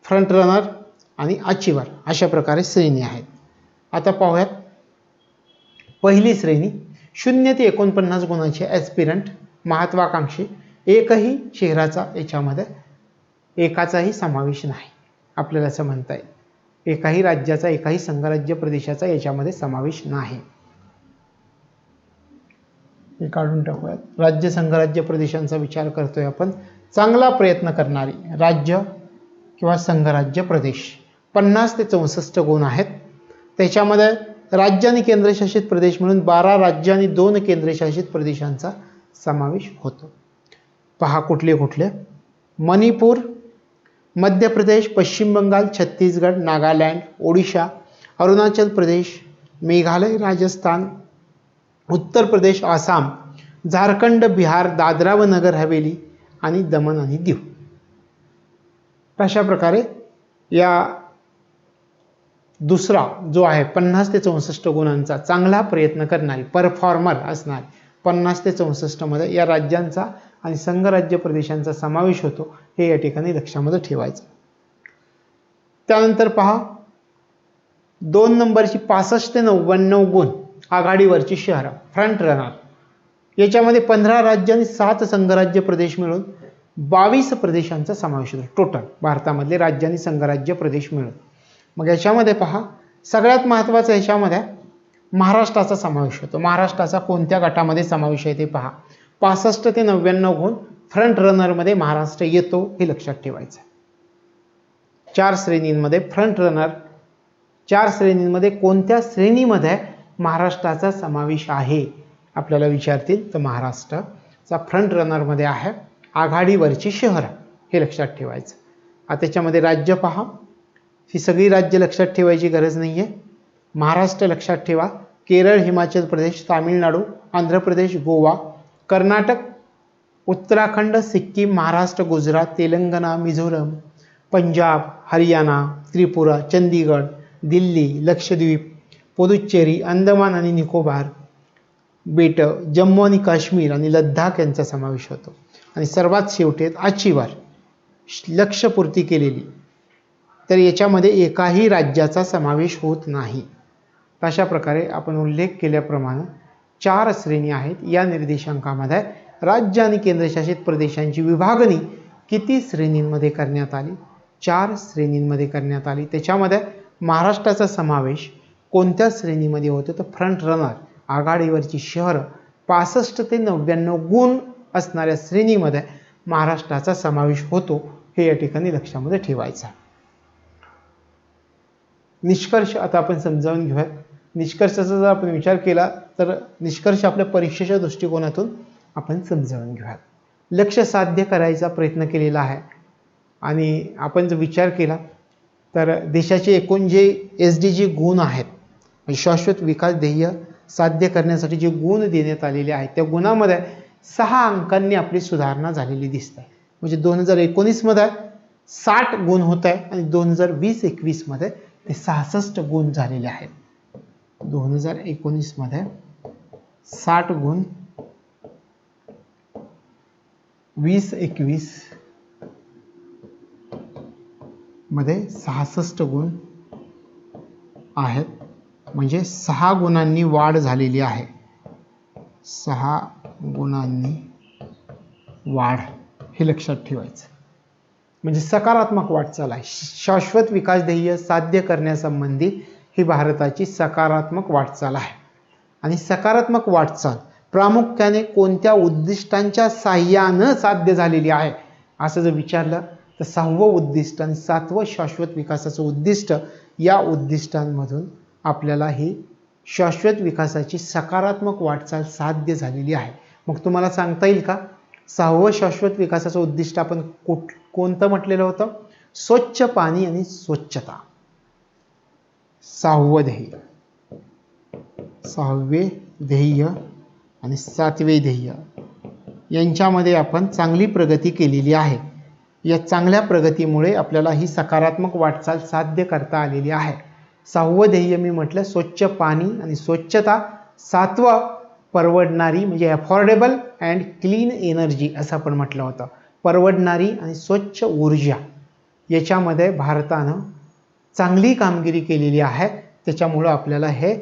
फ्रंट रनर आणि अचिव्हर अशा प्रकारे श्रेणी आहेत. आता पाहूयात पहिली श्रेणी 0 ते 49 गुणांचे एस्पिरंट, महत्वाकांक्षी. एकही शहराचा याच्यामध्ये एकाचाही समावेश नाही, आपल्याला असं म्हणता येईल. एकाही राज्याचा, एकाही संघराज्य प्रदेशाचा याच्यामध्ये समावेश नाही. हे काढून टाकूयात. राज्य संघराज्य प्रदेशांचा विचार करतोय आपण. चांगला प्रयत्न करणारी राज्य किंवा संघराज्य प्रदेश 50 ते 64 गुण आहेत. त्याच्यामध्ये राज्य आणि केंद्रशासित प्रदेश म्हणून 12 राज्य आणि 2 केंद्रशासित प्रदेशांचा समावेश होतो. पहा कुठले कुठले: मणिपूर, मध्य प्रदेश, पश्चिम बंगाल, छत्तीसगड, नागालँड, ओडिशा, अरुणाचल प्रदेश, मेघालय, राजस्थान, उत्तर प्रदेश, आसाम, झारखंड, बिहार, दादरा व नगर हवेली आणि दमन आणि दीव. अशा प्रकारे या दुसरा जो आहे 50 ते 64 गुणांचा चांगला प्रयत्न करणारी, परफॉर्मर असणार 50 ते 64 मध्ये या राज्यांचा आणि संघराज्य प्रदेशांचा समावेश होतो, हे या ठिकाणी लक्षामध्ये ठेवायचं. त्यानंतर पहा 2 नंबरची 65 ते 99 गुण आघाडीवरची शहरं, फ्रंट रनर. याच्यामध्ये 15 राज्य आणि 7 संघराज्य प्रदेश मिळून 22 प्रदेशांचा समावेश होतो. टोटल भारतामधले राज्य आणि संघराज्य प्रदेश मिळून. मग याच्यामध्ये पहा सगळ्यात महत्त्वाचं याच्यामध्ये महाराष्ट्राचा समावेश होतो. महाराष्ट्राचा कोणत्या गटामध्ये समावेश आहे ते पहा. 65 ते 99 गुण फ्रंट रनरमध्ये महाराष्ट्र येतो, हे लक्षात ठेवायचं. 4 श्रेणींमध्ये फ्रंट रनर, 4 श्रेणींमध्ये कोणत्या श्रेणीमध्ये महाराष्ट्राचा समावेश आहे आपल्याला विचारतील तर महाराष्ट्राचा फ्रंट रनरमध्ये आहे. आघाडीवरची शहरं हे लक्षात ठेवायचं. आता त्याच्यामध्ये राज्य पहा, ही सगळी राज्य लक्षात ठेवायची गरज नाही आहे. महाराष्ट्र लक्षात ठेवा, केरळ, हिमाचल प्रदेश, तामिळनाडू, आंध्र प्रदेश, गोवा, कर्नाटक, उत्तराखंड, सिक्कीम, महाराष्ट्र, गुजरात, तेलंगणा, मिझोरम, पंजाब, हरियाणा, त्रिपुरा, चंदीगड, दिल्ली, लक्षद्वीप, पुदुच्चेरी, अंदमान आणि निकोबार बेट, जम्मू आणि काश्मीर आणि लडाख यांचा समावेश होतो. आणि सर्वात शेवटी आजची वार लक्ष्यपूर्ती केलेली, तर याच्यामध्ये एकाही राज्याचा समावेश होत नाही. अशा प्रकारे आपण उल्लेख केल्याप्रमाणे 4 श्रेणी आहेत. या निर्देशांकामध्ये राज्य आणि केंद्रशासित प्रदेशांची विभागणी किती श्रेणींमध्ये करण्यात आली? 4 श्रेणींमध्ये करण्यात आली. त्याच्यामध्ये महाराष्ट्राचा समावेश कोणत्या श्रेणीमध्ये होतो? तर फ्रंट रनर, आघाडीवरची शहरं, 65 ते 99 गुण असणाऱ्या श्रेणीमध्ये महाराष्ट्राचा समावेश होतो. हे या ठिकाणी लक्षामध्ये ठेवायचं. निष्कर्ष आता आपण समजावून घेऊयात. निष्कर्षाचा जर आपण विचार केला तर निष्कर्ष आपल्या परीक्षेच्या दृष्टिकोनातून आपण समजावून घेऊयात. लक्ष्य साध्य करायचा प्रयत्न केलेला आहे आणि आपण जर विचार केला तर देशाचे एकूण जे SDG गुण आहेत, म्हणजे शाश्वत विकास ध्येय साध्य करण्यासाठी जे गुण देण्यात आलेले आहेत, त्या गुणामध्ये 6 अंकांनी आपली सुधारणा झालेली दिसते. म्हणजे 2019 मध्ये 60 गुण होत आहे आणि 2020-21 मध्ये ते 66 गुण झालेले आहेत. 2019 मध्ये 60 गुण, 2021 मध्ये 66 गुण आहेत. म्हणजे 6 गुणांनी वाढ झालेली आहे. 6 गुणांनी वाढ, हे लक्षात ठेवायचं. म्हणजे सकारात्मक वाटचाल आहे. शाश्वत विकास ध्येय साध्य करण्यासंबंधी ही भारताची सकारात्मक वाटचाल आहे. आणि सकारात्मक वाटचाल प्रामुख्याने कोणत्या उद्दिष्टांच्या साह्यानं साध्य झालेली आहे असं जर विचारलं तर 6वं उद्दिष्ट आणि 7वं शाश्वत विकासाचं उद्दिष्ट, या उद्दिष्टांमधून आपल्याला ही शाश्वत विकासाची सकारात्मक वाटचाल साध्य झालेली आहे. मग तुम्हाला सांगता येईल का 6वं शाश्वत विकासाचं उद्दिष्ट आपण कोणतं म्हटलेलं होतं? स्वच्छ पाणी आणि स्वच्छता. 6वं ध्येय, 6वे ध्येय आणि 7वे ध्येय यांच्यामध्ये आपण चांगली प्रगती केलेली आहे. या चांगल्या प्रगतीमुळे आपल्याला ही सकारात्मक वाटचाल साध्य करता आलेली आहे. 6वं ध्येय मी म्हटलं स्वच्छ पाणी आणि स्वच्छता. 7वं परवडणारी, म्हणजे अफोर्डेबल अँड क्लीन एनर्जी असं आपण म्हटलं होतं. परवडणारी आणि स्वच्छ ऊर्जा, याच्यामध्ये भारतानं चांगली कामगिरी केलेली आहे. त्याच्यामुळं आपल्याला हे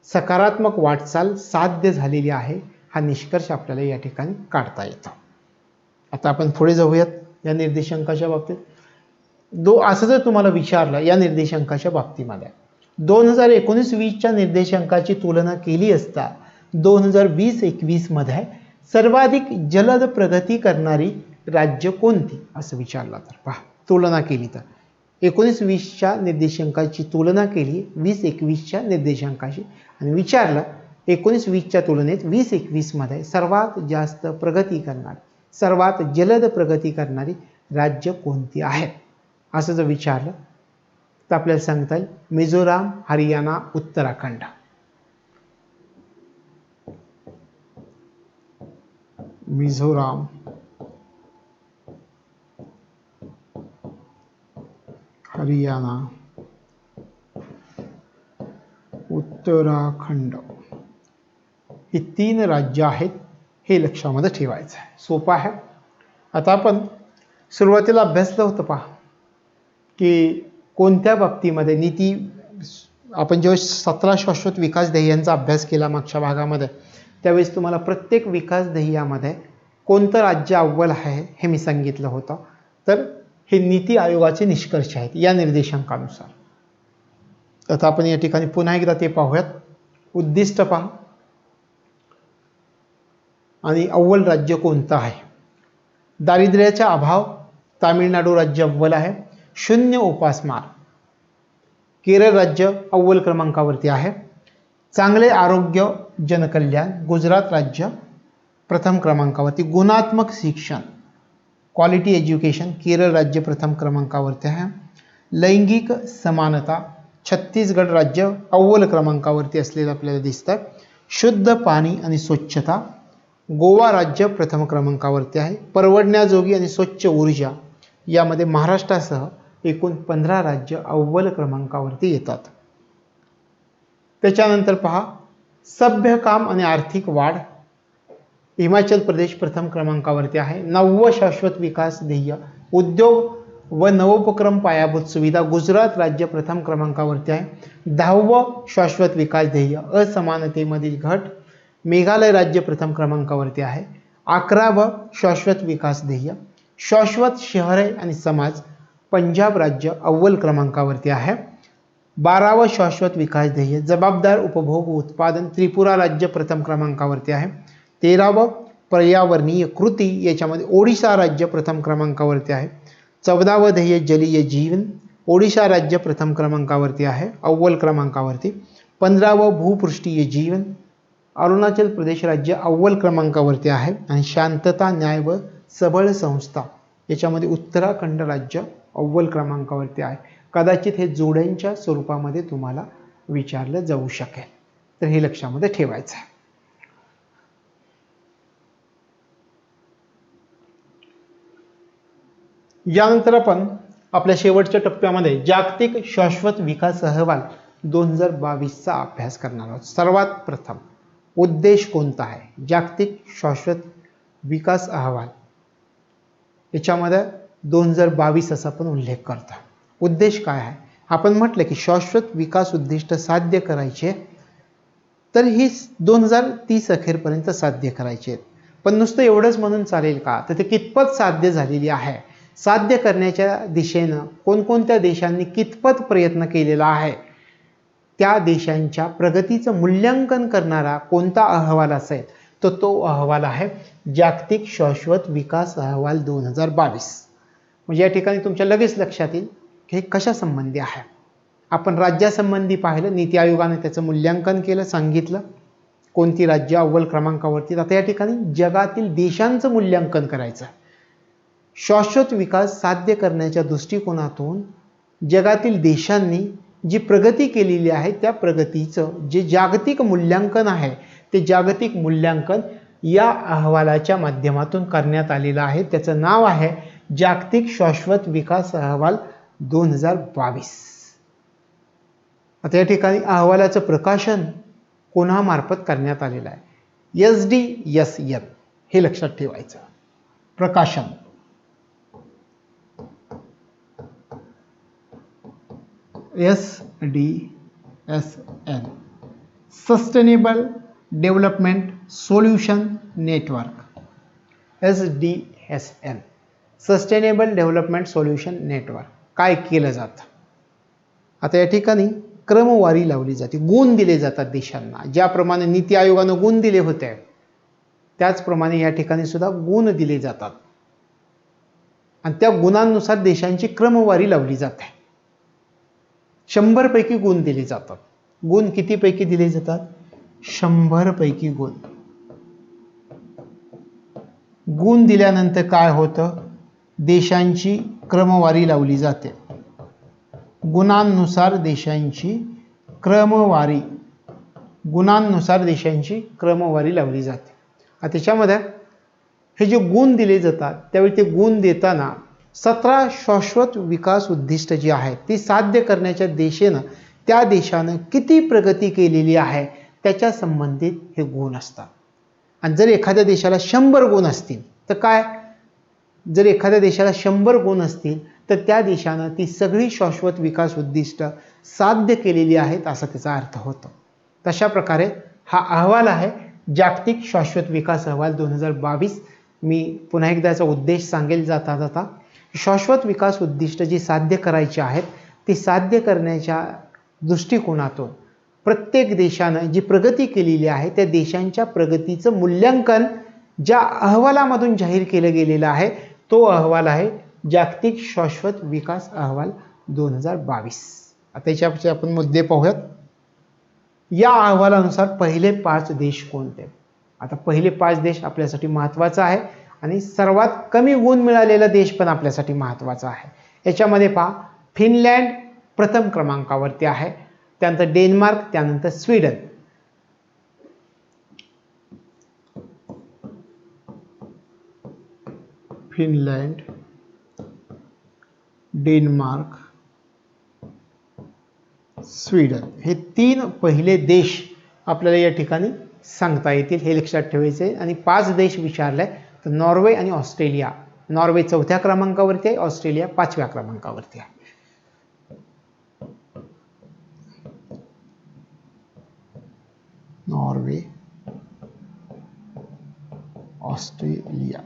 सकारात्मक वाटचाल साध्य झालेली आहे, हा निष्कर्ष आपल्याला या ठिकाणी काढता येतो. आता आपण पुढे जाऊयात या निर्देशांकाच्या बाबतीत. असं जर तुम्हाला विचारलं या निर्देशांकाच्या बाबतीमध्ये 2019-20च्या निर्देशांकाची तुलना केली असता 2020-21 मध्ये सर्वाधिक जलद प्रगती करणारी राज्य कोणती असं विचारलं तर पहा, तुलना केली तर 19-20च्या निर्देशांकाची तुलना केली 20-21च्या निर्देशांकाशी आणि विचारलं 19-20च्या तुलनेत 20-21 मध्ये सर्वात जास्त प्रगती करणारी, सर्वात जलद प्रगती करणारी राज्य कोणती आहे असं जर विचारलं तर आपल्याला सांगता येईल मिझोराम, हरियाणा, उत्तराखंड. मिझोराम, हरियाणा, उत्तराखंड ही 3 राज्य आहेत. हे लक्षामध्ये ठेवायचं आहे. सोपं आहे. आता आपण सुरुवातीला अभ्यासलं होतं पहा की कोणत्या बाबतीमध्ये नीती, आपण जेव्हा 17 शाश्वत विकास ध्येयांचा अभ्यास केला मागच्या भागामध्ये, त्यावेळेस तुम्हाला प्रत्येक विकास ध्येयामध्ये कोणतं राज्य अव्वल आहे हे मी सांगितलं होतं. तर हे नीती आयोगाचे निष्कर्ष आहेत या निर्देशांकानुसार. आता आपण या ठिकाणी पुन्हा एकदा ते पाहूयात. उद्दिष्ट पहा आणि अव्वल राज्य कोणतं आहे. दारिद्र्याचा अभाव तामिळनाडू राज्य अव्वल आहे, 0 उपासमार. केरळ राज्य अव्वल क्रमांकावरती आहे. चांगले आरोग्य जनकल्याण गुजरात राज्य प्रथम क्रमांकावरती. गुणात्मक शिक्षण क्वालिटी एज्युकेशन केरळ राज्य प्रथम क्रमांकावरती आहे. लैंगिक समानता छत्तीसगड राज्य अव्वल क्रमांकावरती असलेलं आपल्याला दिसतं. शुद्ध पाणी आणि स्वच्छता गोवा राज्य प्रथम क्रमांकावरती आहे. परवडण्याजोगी आणि स्वच्छ ऊर्जा यामध्ये महाराष्ट्रासह एकूण 15 राज्य अव्वल क्रमांकावरती येतात. त्याच्यानंतर पहा सभ्य काम आणि आर्थिक वाढ हिमाचल प्रदेश प्रथम क्रमांकावरती आहे. 9वे शाश्वत विकास ध्येय उद्योग व नवोपक्रम पायाभूत सुविधा गुजरात राज्य प्रथम क्रमांकावरती आहे. 10वे शाश्वत विकास ध्येय असमानतेमधील घट मेघालय राज्य प्रथम क्रमांकावरती आहे. 11वे शाश्वत विकास ध्येय शाश्वत शहरे आणि समाज पंजाब राज्य अव्वल क्रमांकावरती आहे. 12वे शाश्वत विकास ध्येय जबाबदार उपभोग व उत्पादन त्रिपुरा राज्य प्रथम क्रमांकावरती आहे. 13वे पर्यावरणीय कृती याच्यामध्ये ओडिशा राज्य प्रथम क्रमांकावरती आहे. 14वे ध्येय जलीय जीवन ओडिशा राज्य प्रथम क्रमांकावरती आहे अव्वल क्रमांकावरती. 15वे भूपृष्ठीय जीवन अरुणाचल प्रदेश राज्य अव्वल क्रमांकावरती आहे. आणि शांतता न्याय व सबळ संस्था याच्यामध्ये उत्तराखंड राज्य अव्वल क्रमांकावरती आहे. कदाचित हे जोड्यांच्या स्वरूपामध्ये तुम्हाला विचारलं जाऊ शकेल, तर हे लक्षामध्ये ठेवायचं आहे. यानंतर आपण आपल्या शेवटच्या टप्प्यामध्ये जागतिक शाश्वत विकास अहवाल 2022 चा अभ्यास करणार आहोत. सर्वात प्रथम उद्देश कोणता आहे जागतिक शाश्वत विकास अहवाल याच्यामध्ये 2022 असा आपण उल्लेख करतो. उद्देश काय आहे? आपण म्हटलं की शाश्वत विकास उद्दिष्ट साध्य करायचे तर ही 2030 अखेरपर्यंत साध्य करायचे. पण नुसतं एवढंच म्हणून चालेल का? तर ते कितपत साध्य झालेली आहे, साध्य करण्याच्या दिशेनं कोणकोणत्या देशांनी कितपत प्रयत्न केलेला आहे, त्या देशांच्या प्रगतीचं मूल्यांकन करणारा कोणता अहवाल असेल तर तो अहवाल आहे जागतिक शाश्वत विकास अहवाल 2022. म्हणजे या ठिकाणी तुमच्या लगेच लक्षात येईल की हे कशा संबंधी आहे. आपण राज्यासंबंधी पाहिलं, नीती आयोगाने त्याचं मूल्यांकन केलं, सांगितलं कोणती राज्य अव्वल क्रमांकावरती. आता या ठिकाणी जगातील देशांचं मूल्यांकन करायचं. शाश्वत विकास साध्य करण्याच्या दृष्टिकोनातून जगातील देशांनी जी प्रगती केलेली आहे त्या प्रगतीचं जे जागतिक मूल्यांकन आहे ते जागतिक मूल्यांकन या अहवालाच्या माध्यमातून करण्यात आलेलं आहे. त्याचं नाव आहे जागतिक शाश्वत विकास अहवाल 2022. आता या ठिकाणी अहवालाचं प्रकाशन कोणामार्फत करण्यात आलेलं आहे? SDSN हे लक्षात ठेवायचं. प्रकाशन SDSN sustainable development solution network. SDSN sustainable development solution network. काय केलं जातं? आता या ठिकाणी क्रमवारी लावली जाते, गुण दिले जातात देशांना. ज्याप्रमाणे नीती आयोगानं गुण दिले होते त्याचप्रमाणे या ठिकाणी सुद्धा गुण दिले जातात आणि त्या गुणांनुसार देशांची क्रमवारी लावली जाते. 100 पैकी गुण दिले जातात. गुण किती पैकी दिले जातात? 100 पैकी गुण. गुण दिल्यानंतर काय होतं? देशांची क्रमवारी लावली जाते. गुणांनुसार देशांची क्रमवारी, गुणांनुसार देशांची क्रमवारी लावली जाते. आता त्याच्यामध्ये हे जे गुण दिले जातात त्यावेळी ते गुण देताना 17 शाश्वत विकास उद्दिष्ट जी आहेत ती साध्य करण्याच्या दिशेनं त्या देशानं किती प्रगती केलेली आहे त्याच्या संबंधित हे गुण असतात. आणि जर एखाद्या देशाला 100 गुण असतील तर काय? जर एखाद्या देशाला 100 गुण असतील तर त्या देशानं ती सगळी शाश्वत विकास उद्दिष्ट साध्य केलेली आहेत असा त्याचा अर्थ होतो. तशा प्रकारे हा अहवाल आहे जागतिक शाश्वत विकास अहवाल 2022. मी पुन्हा एकदा याचा उद्देश सांगेल जाता जाता. शाश्वत विकास उद्दिष्ट जी साध्य करायची आहेत ती साध्य करण्याच्या दृष्टिकोनातून प्रत्येक देशानं जी प्रगती केलेली आहे त्या देशांच्या प्रगतीचं मूल्यांकन ज्या अहवालामधून जाहीर केलं गेलेलं आहे तो अहवाल आहे जागतिक शाश्वत विकास अहवाल 2022. आता याच्याचे आपण मुद्दे पाहूयात. या अहवालानुसार पहिले 5 देश कोणते? आता पहिले 5 देश आपल्यासाठी महत्त्वाचा आहे आणि सर्वात कमी गुण मिळालेला देश पण आपल्यासाठी महत्त्वाचा आहे. याच्यामध्ये पहा, फिनलँड प्रथम क्रमांकावरती आहे, त्यानंतर डेन्मार्क, त्यानंतर स्वीडन. फिनलँड, डेन्मार्क, स्वीडन हे 3 पहिले देश आपल्याला या ठिकाणी सांगता येतील, हे लक्षात ठेवायचे. आणि 5 देश विचारले तर नॉर्वे आणि ऑस्ट्रेलिया. नॉर्वे 4थ्या क्रमांकावरती आहे, ऑस्ट्रेलिया 5व्या क्रमांकावरती आहे. Norway, Australia.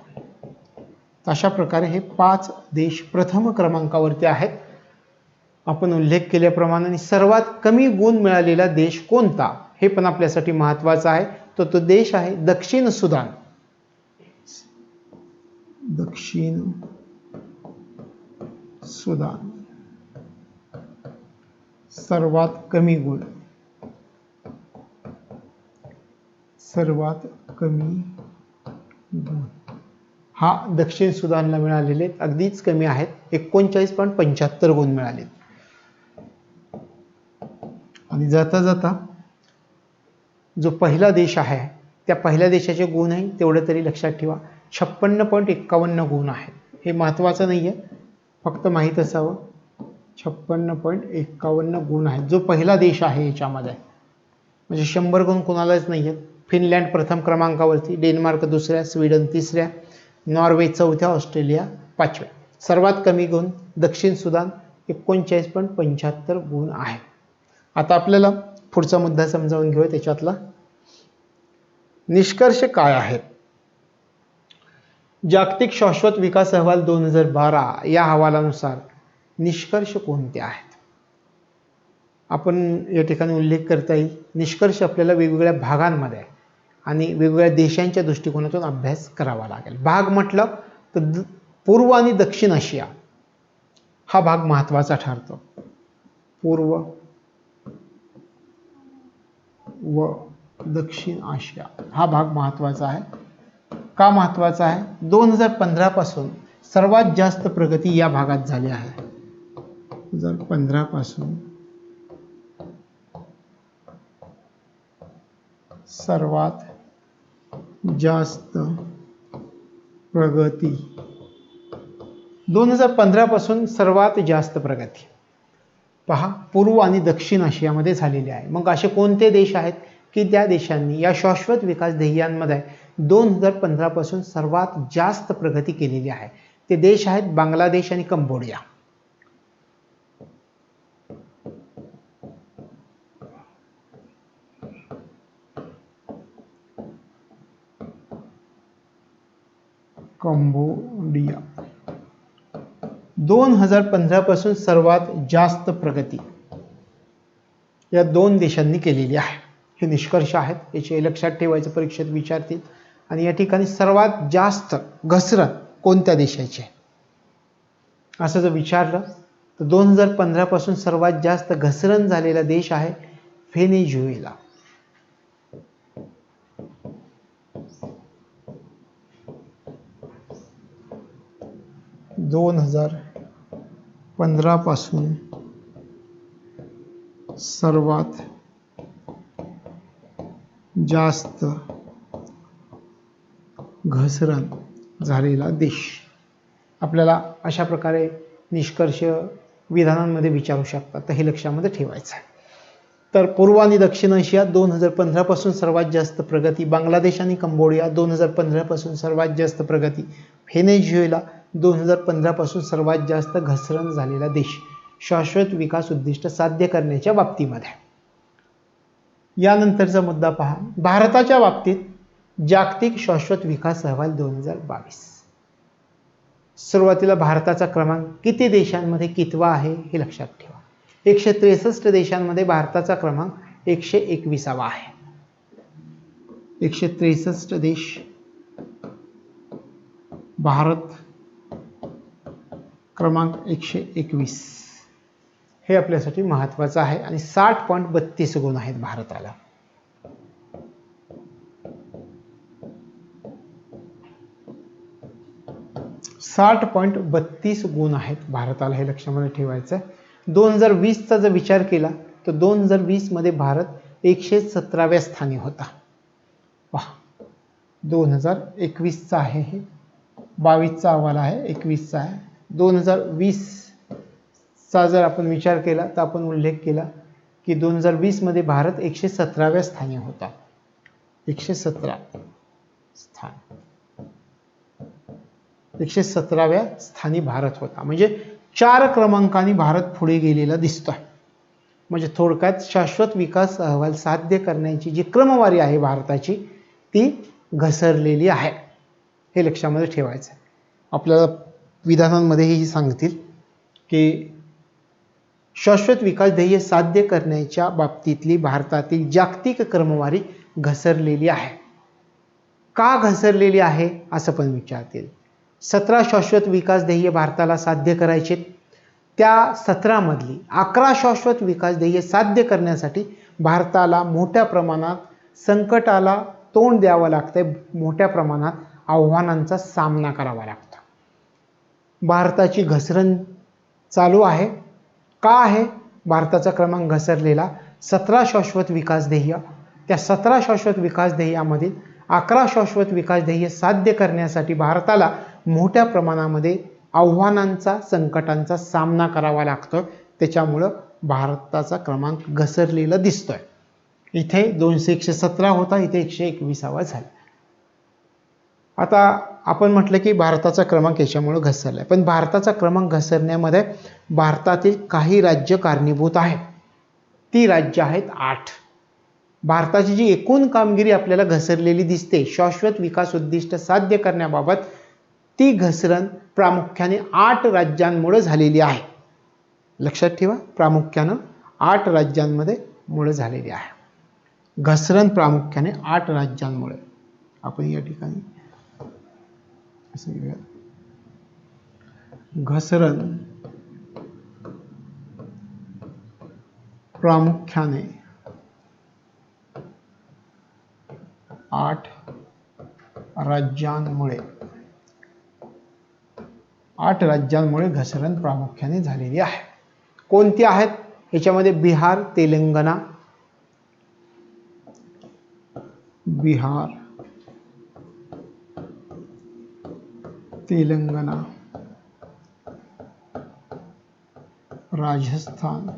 अशा प्रकारे हे 5 देश प्रथम क्रमांकावरती आहेत. आपण उल्लेख केल्याप्रमाणे सर्वात कमी गुण मिळालेला देश कोणता हे पण आपल्यासाठी महत्त्वाचं आहे. तो देश आहे दक्षिण सुदान. दक्षिण सुदान. सर्वात कमी गुण, सर्वात कमी गुण हा दक्षिण सुदानला मिळालेले अगदीच कमी आहेत, 39.75 गुण मिळाले. आणि जाता जाता जो पहिला देश आहे त्या पहिल्या देशाचे गुण आहे तेवढे तरी लक्षात ठेवा, 56.51 गुण आहेत. हे महत्त्वाचं नाहीये, फक्त माहीत असावं 56.51 गुण आहेत जो पहिला देश आहे याच्यामध्ये. म्हणजे 100 गुण कोणालाच नाही आहेत. फिनलँड प्रथम क्रमांकावरती, डेन्मार्क दुसऱ्या, स्वीडन तिसऱ्या, नॉर्वे 4थ्या, ऑस्ट्रेलिया 5व्या. सर्वात कमी गुण दक्षिण सुदान 39.75 गुण आहे. आता आपल्याला पुढचा मुद्दा समजावून घेऊया. त्याच्यातला निष्कर्ष काय आहेत? जागतिक शाश्वत विकास अहवाल 2012 या अहवालानुसार निष्कर्ष कोणते आहेत? आपण या ठिकाणी उल्लेख करता येईल. निष्कर्ष आपल्याला वेगवेगळ्या भागांमध्ये आणि वेगवेगळ्या देशांच्या दृष्टिकोनातून अभ्यास करावा लागेल. भाग म्हटलं तर पूर्व आणि दक्षिण आशिया हा भाग महत्त्वाचा ठरतो. पूर्व व दक्षिण आशिया हा भाग महत्त्वाचा आहे. का महत्त्वाचा आहे? 2015 पासून सर्वात जास्त प्रगती या भागात झाली आहे. 2015 पासून सर्वात जास्त प्रगती, 2015 पासून सर्वात जास्त प्रगती पहा पूर्व आणि दक्षिण आशियामध्ये झालेली आहे. मग असे कोणते देश आहेत की त्या देशांनी या शाश्वत विकास ध्येयांमध्ये 2015 पासून सर्वात जास्त प्रगती केलेली आहे? ते देश आहेत बांगलादेश आणि कंबोडिया. कंबोडिया 2015 पासून सर्वात जास्त प्रगती या 2 देशांनी केलेली आहे. हे निष्कर्ष आहेत, याचे लक्षात ठेवायचं, परीक्षेत विचारतील. आणि या ठिकाणी सर्वात जास्त घसरण कोणत्या देशाची असं जर विचारलं तर 2015 पासून सर्वात जास्त घसरण झालेला देश आहे व्हेनेझुएला. दोन 2015 पासून सर्वात जास्त घसरण झालेला देश. आपल्याला अशा प्रकारे निष्कर्ष विधानांमध्ये विचारू शकतात, तर हे लक्षामध्ये ठेवायचं आहे. तर पूर्व आणि दक्षिण आशिया 2015 पासून सर्वात जास्त प्रगती, बांगलादेश आणि कंबोडिया 2015 पासून सर्वात जास्त प्रगती, व्हेनेझुएला 2015 पासून सर्वात जास्त घसरण झालेला देश शाश्वत विकास उद्दिष्ट साध्य करण्याच्या बाबतीमध्ये. यानंतरचा मुद्दा पहा, भारताच्या बाबतीत जागतिक शाश्वत विकास अहवाल 2022. सुरुवातीला भारताचा क्रमांक किती देशांमध्ये कितवा आहे हे लक्षात ठेवा. 163 देशांमध्ये भारताचा क्रमांक 121वा आहे. 163 देश, भारत क्रमांक 121. हे आपल्यासाठी महत्त्वाचं आहे. आणि 60.32 गुण आहेत भारताला. 60.32 गुण आहेत भारताला, हे लक्षामध्ये ठेवायचं आहे. 2020चा जर विचार केला तर 2020 मध्ये भारत 117व्या स्थानी होता. पहा, 2021चा आहे, हे 22चा अहवाल आहे, 21चा आहे. 2020चा जर आपण विचार केला तर आपण उल्लेख केला की 2020 मध्ये भारत 117व्या स्थानी होता. 117 स्थान, 117व्या स्थानी भारत होता. म्हणजे 4 क्रमांकांनी भारत पुढे गेलेला दिसतोय. म्हणजे थोडक्यात शाश्वत विकास अहवाल साध्य करण्याची जी क्रमवारी आहे भारताची, ती घसरलेली आहे, हे लक्षामध्ये ठेवायचं आहे. आपल्याला विधानांमध्येही सांगतील की शाश्वत विकास ध्येय साध्य करण्याच्या बाबतीतली भारतातील जागतिक क्रमवारी घसरलेली आहे. का घसरलेली आहे असं पण विचारतील. 17 शाश्वत विकास ध्येय भारताला साध्य करायचे, त्या 17 मधली 11 शाश्वत विकास ध्येय साध्य करण्यासाठी भारताला मोठ्या प्रमाणात संकटाला तोंड द्यावं लागतंय, मोठ्या प्रमाणात आव्हानांचा सामना करावा लागतो. भारताची घसरण चालू आहे. का आहे भारताचा क्रमांक घसरलेला? 17 शाश्वत विकास ध्येय, त्या 17 शाश्वत विकास ध्येयामधील 11 शाश्वत विकास ध्येय साध्य करण्यासाठी भारताला मोठ्या प्रमाणामध्ये आव्हानांचा, संकटांचा सामना करावा लागतो. त्याच्यामुळं भारताचा क्रमांक घसरलेला दिसतोय. इथे 117 होता, इथे 121वा झाला. आता आपण म्हटलं की भारताचा क्रमांक याच्यामुळे घसरलाय, पण भारताचा क्रमांक घसरण्यामध्ये भारतातील काही राज्य कारणीभूत आहेत. ती राज्य आहेत 8. भारताची जी एकूण कामगिरी आपल्याला घसरलेली दिसते शाश्वत विकास उद्दिष्ट साध्य करण्याबाबत, ती घसरण प्रामुख्याने 8 राज्यांमुळे झालेली आहे. लक्षात ठेवा, प्रामुख्याने 8 राज्यांमध्ये मुळे झालेली आहे घसरण, प्रामुख्याने 8 राज्यांमुळे. आपण या ठिकाणी असं घेऊया, घसरण प्रामुख्याने 8 राज्यांमुळे, 8 राज्यांमुळे घसरण प्रामुख्याने झालेली आहे. कोणती आहेत? याच्यामध्ये बिहार, तेलंगणा, बिहार, तेलंगणा, राजस्थान,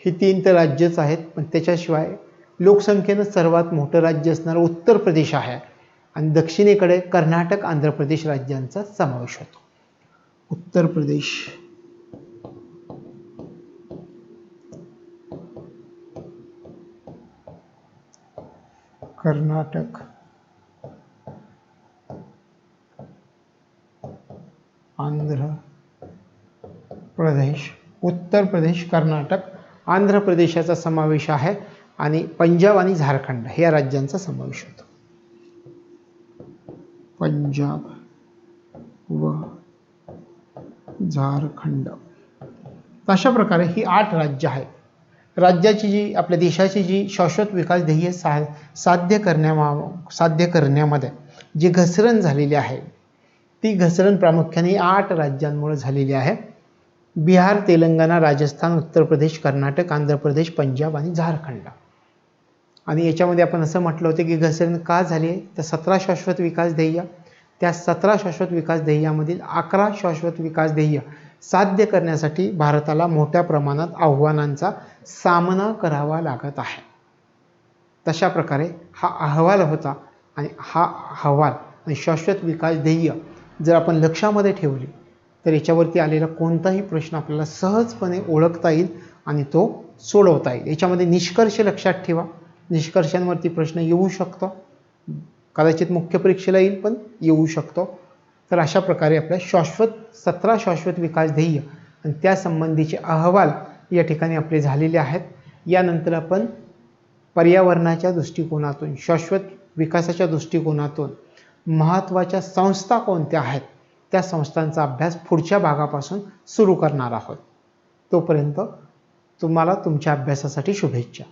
ही 3 तर राज्यच आहेत. पण त्याच्याशिवाय लोकसंख्येनं सर्वात मोठं राज्य असणारं उत्तर प्रदेश आहे आणि दक्षिणेकडे कर्नाटक, आंध्र प्रदेश राज्यांचा समावेश होतो. उत्तर प्रदेश, कर्नाटक, आंध्र प्रदेश, उत्तर प्रदेश, कर्नाटक, आंध्र प्रदेशाचा समावेश आहे आणि पंजाब आणि झारखंड या राज्यांचा समावेश होतो. पंजाब व झारखंड. अशा प्रकारे ही 8 राज्य आहेत. राज्याची जी, आपल्या देशाची जी शाश्वत विकास ध्येय साध्य करण्यामध्ये जी घसरण झालेली आहे, ती घसरण प्रामुख्याने 8 राज्यांमुळे झालेली आहे. बिहार, तेलंगणा, राजस्थान, उत्तर प्रदेश, कर्नाटक, आंध्र प्रदेश, पंजाब आणि झारखंड. आणि याच्यामध्ये आपण असं म्हटलं होतं की घसरण का झाली आहे, तर 17 शाश्वत विकास ध्येय, त्या 17 शाश्वत विकास ध्येयामधील 11 शाश्वत विकास ध्येय साध्य करण्यासाठी भारताला मोठ्या प्रमाणात आव्हानांचा सामना करावा लागत आहे. तशा प्रकारे हा अहवाल होता आणि हा अहवाल आणि शाश्वत विकास ध्येय जर आपण लक्षामध्ये ठेवली तर याच्यावरती आलेला कोणताही प्रश्न आपल्याला सहजपणे ओळखता येईल आणि तो सोडवता येईल. याच्यामध्ये निष्कर्ष लक्षात ठेवा, निष्कर्षांवरती प्रश्न येऊ शकतो, कदाचित मुख्य परीक्षेला येईल पण येऊ शकतो. तर अशा प्रकारे आपल्या 17 शाश्वत विकास ध्येय आणि त्या संबंधीचे अहवाल या ठिकाणी आपले झालेले आहेत. यानंतर आपण पर्यावरणाच्या दृष्टिकोनातून, शाश्वत विकासाच्या दृष्टिकोनातून महत्त्वाच्या संस्था कोणत्या आहेत, त्या संस्थांचा अभ्यास पुढच्या भागापासून सुरू करणार आहोत. तोपर्यंत तुम्हाला तुमच्या अभ्यासासाठी शुभेच्छा.